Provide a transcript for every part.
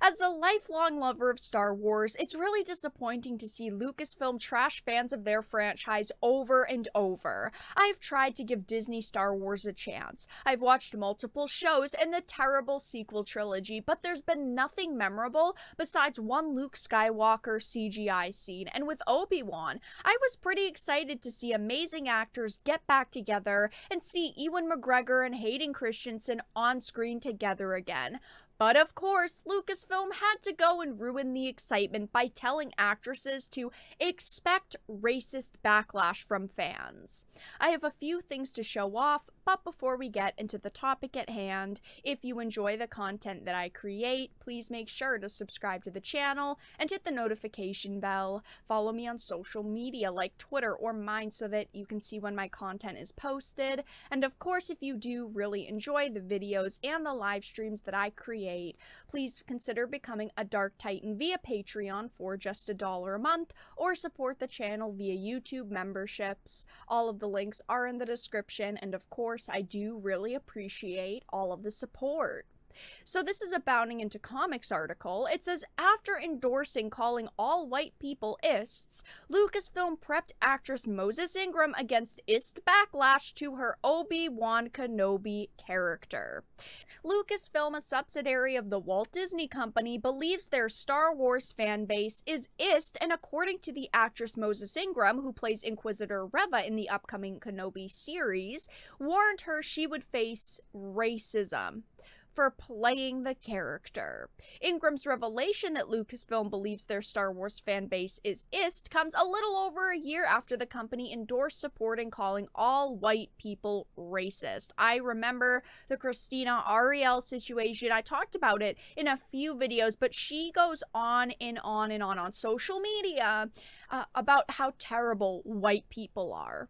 As a lifelong lover of Star Wars, it's really disappointing to see Lucasfilm trash fans of their franchise over and over. I've tried to give Disney Star Wars a chance. I've watched multiple shows and the terrible sequel trilogy, but there's been nothing memorable besides one Luke Skywalker CGI scene. And with Obi-Wan, I was pretty excited to see amazing actors get back together and see Ewan McGregor and Hayden Christensen on screen together again. But of course, Lucasfilm had to go and ruin the excitement by telling actresses to expect racist backlash from fans. I have a few things to show off, but before we get into the topic at hand, if you enjoy the content that I create, please make sure to subscribe to the channel and hit the notification bell. Follow me on social media like Twitter or mine so that you can see when my content is posted. And of course, if you do really enjoy the videos and the live streams that I create, please consider becoming a Dark Titan via Patreon for just $1 a month, or support the channel via YouTube memberships. All of the links are in the description, and of course, I do really appreciate all of the support. So this is a Bounding Into Comics article. It says, after endorsing calling all white people ists, Lucasfilm prepped actress Moses Ingram against ist backlash to her Obi-Wan Kenobi character. Lucasfilm, a subsidiary of the Walt Disney Company, believes their Star Wars fan base is ist, and according to the actress Moses Ingram, who plays Inquisitor Reva in the upcoming Kenobi series, warned her she would face racism for playing the character. Ingram's revelation that Lucasfilm believes their Star Wars fan base is ist comes a little over a year after the company endorsed supporting calling all white people racist. I remember the Christina Ariel situation. I talked about it in a few videos, but she goes on and on and on social media about how terrible white people are.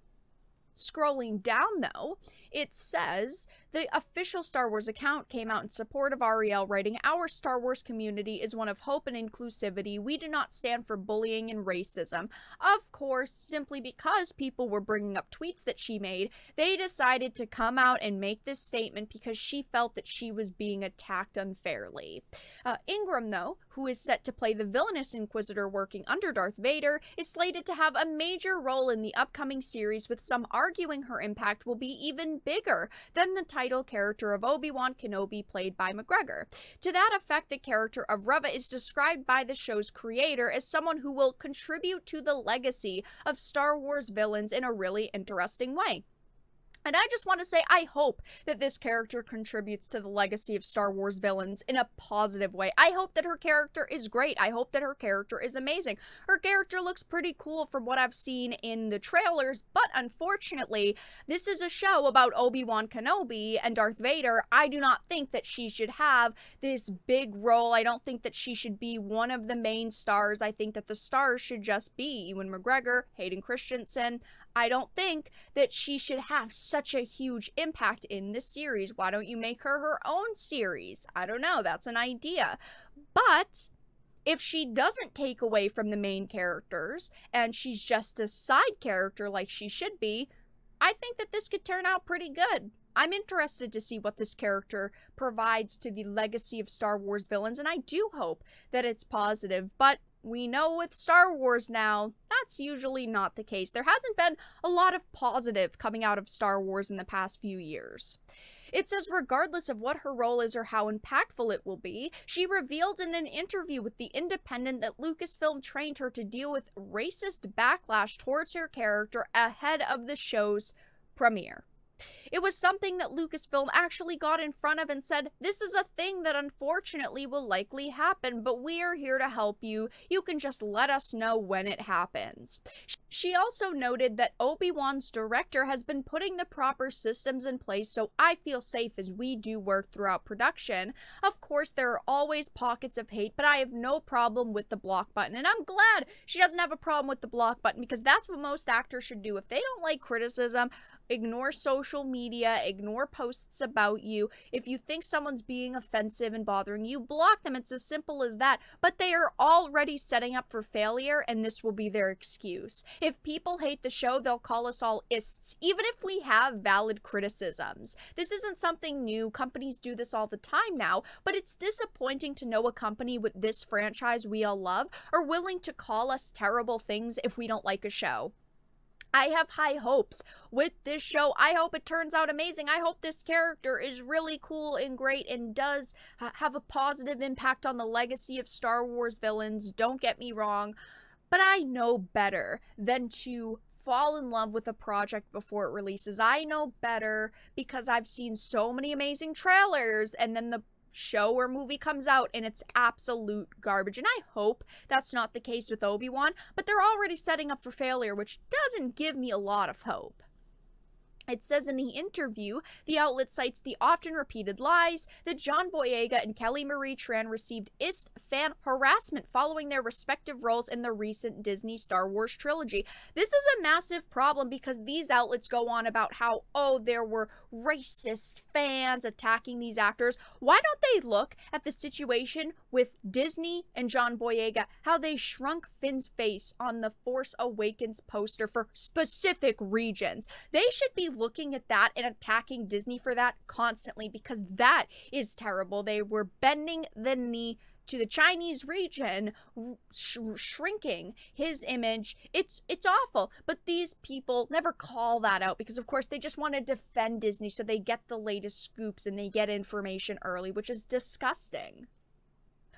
Scrolling down, though, it says the official Star Wars account came out in support of Ariel, writing, "Our Star Wars community is one of hope and inclusivity. We do not stand for bullying and racism." Of course, simply because people were bringing up tweets that she made, they decided to come out and make this statement because she felt that she was being attacked unfairly. Ingram, though, who is set to play the villainous Inquisitor working under Darth Vader, is slated to have a major role in the upcoming series, with some arguing her impact will be even bigger than the title character of Obi-Wan Kenobi played by McGregor. To that effect, the character of Reva is described by the show's creator as someone who will contribute to the legacy of Star Wars villains in a really interesting way. And I just want to say, I hope that this character contributes to the legacy of Star Wars villains in a positive way. I hope that her character is great. I hope that her character is amazing. Her character looks pretty cool from what I've seen in the trailers, but unfortunately, this is a show about Obi-Wan Kenobi and Darth Vader. I do not think that she should have this big role. I don't think that she should be one of the main stars. I think that the stars should just be Ewan McGregor, Hayden Christensen. I don't think that she should have such a huge impact in this series. Why don't you make her her own series? I don't know. That's an idea. But if she doesn't take away from the main characters and she's just a side character like she should be, I think that this could turn out pretty good. I'm interested to see what this character provides to the legacy of Star Wars villains, and I do hope that it's positive, but we know with Star Wars now, that's usually not the case. There hasn't been a lot of positive coming out of Star Wars in the past few years. It says, regardless of what her role is or how impactful it will be, she revealed in an interview with The Independent that Lucasfilm trained her to deal with racist backlash towards her character ahead of the show's premiere. It was something that Lucasfilm actually got in front of and said, this is a thing that unfortunately will likely happen, but we are here to help you. You can just let us know when it happens. She also noted that Obi-Wan's director has been putting the proper systems in place, so I feel safe as we do work throughout production. Of course, there are always pockets of hate, but I have no problem with the block button, and I'm glad she doesn't have a problem with the block button, because that's what most actors should do. If they don't like criticism, Ignore social media, ignore posts about you. If you think someone's being offensive and bothering you, block them. It's as simple as that. But they are already setting up for failure, and this will be their excuse. If people hate the show, they'll call us all ists, even if we have valid criticisms. This isn't something new. Companies do this all the time now, but it's disappointing to know a company with this franchise we all love are willing to call us terrible things if we don't like a show. I have high hopes with this show. I hope it turns out amazing. I hope this character is really cool and great and does have a positive impact on the legacy of Star Wars villains. Don't get me wrong, but I know better than to fall in love with a project before it releases. I know better because I've seen so many amazing trailers, and then the show or movie comes out and it's absolute garbage. And I hope that's not the case with Obi-Wan, but they're already setting up for failure, which doesn't give me a lot of hope. It says in the interview, the outlet cites the often repeated lies that John Boyega and Kelly Marie Tran received IST fan harassment following their respective roles in the recent Disney Star Wars trilogy. This is a massive problem because these outlets go on about how, oh, there were racist fans attacking these actors. Why don't they look at the situation with Disney and John Boyega, how they shrunk Finn's face on the Force Awakens poster for specific regions? They should be looking at that and attacking Disney for that constantly, because that is terrible. They were bending the knee to the Chinese region, shrinking his image. It's awful, but these people never call that out because, of course, they just want to defend Disney, so they get the latest scoops and they get information early, which is disgusting.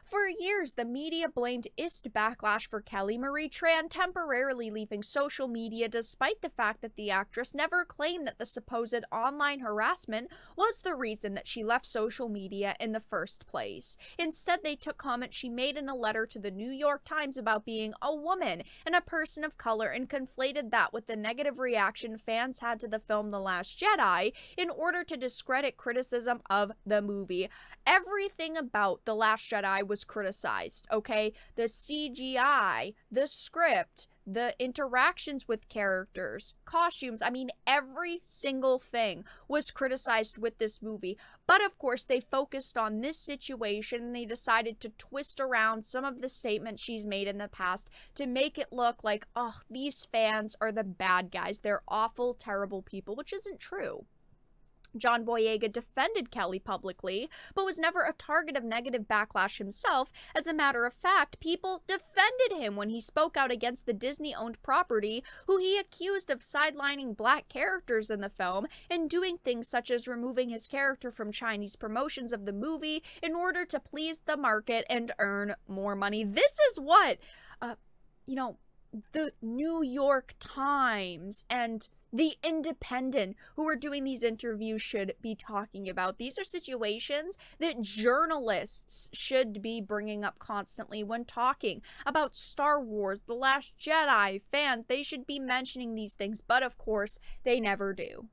For years, the media blamed IST backlash for Kelly Marie Tran temporarily leaving social media, despite the fact that the actress never claimed that the supposed online harassment was the reason that she left social media in the first place. Instead, they took comments she made in a letter to the New York Times about being a woman and a person of color and conflated that with the negative reaction fans had to the film The Last Jedi in order to discredit criticism of the movie. Everything about The Last Jedi was criticized, okay? The CGI, the script, the interactions with characters, costumes, I mean, every single thing was criticized with this movie. But of course, they focused on this situation and they decided to twist around some of the statements she's made in the past to make it look like, oh, these fans are the bad guys. They're awful, terrible people, which isn't true. John Boyega defended Kelly publicly, but was never a target of negative backlash himself. As a matter of fact, people defended him when he spoke out against the Disney-owned property, who he accused of sidelining black characters in the film and doing things such as removing his character from Chinese promotions of the movie in order to please the market and earn more money. This is what, the New York Times and The Independent, who are doing these interviews, should be talking about. These are situations that journalists should be bringing up constantly when talking about Star Wars, The Last Jedi, fans. They should be mentioning these things, but of course, they never do.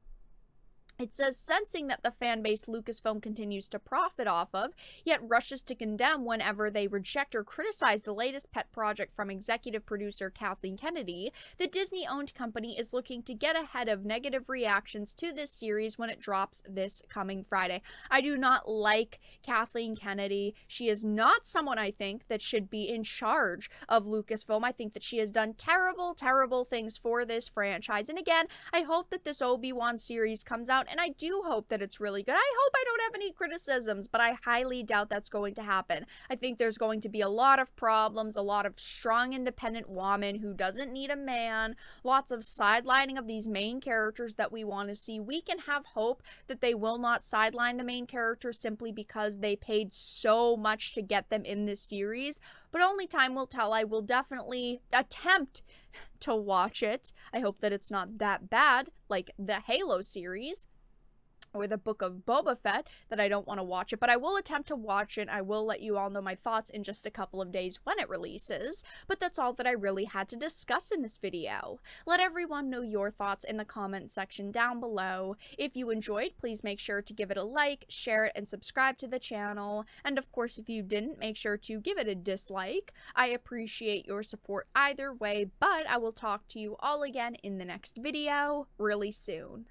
It says, sensing that the fan base Lucasfilm continues to profit off of, yet rushes to condemn whenever they reject or criticize the latest pet project from executive producer Kathleen Kennedy, the Disney-owned company is looking to get ahead of negative reactions to this series when it drops this coming Friday. I do not like Kathleen Kennedy. She is not someone I think that should be in charge of Lucasfilm. I think that she has done terrible, terrible things for this franchise. And again, I hope that this Obi-Wan series comes out, and I do hope that it's really good. I hope I don't have any criticisms, but I highly doubt that's going to happen. I think there's going to be a lot of problems, a lot of strong, independent woman who doesn't need a man, lots of sidelining of these main characters that we want to see. We can have hope that they will not sideline the main characters simply because they paid so much to get them in this series, but only time will tell. I will definitely attempt to watch it. I hope that it's not that bad, like the Halo series or the Book of Boba Fett, that I don't want to watch it, but I will attempt to watch it. I will let you all know my thoughts in just a couple of days when it releases, but that's all that I really had to discuss in this video. Let everyone know your thoughts in the comment section down below. If you enjoyed, please make sure to give it a like, share it, and subscribe to the channel. And of course, if you didn't, make sure to give it a dislike. I appreciate your support either way, but I will talk to you all again in the next video really soon.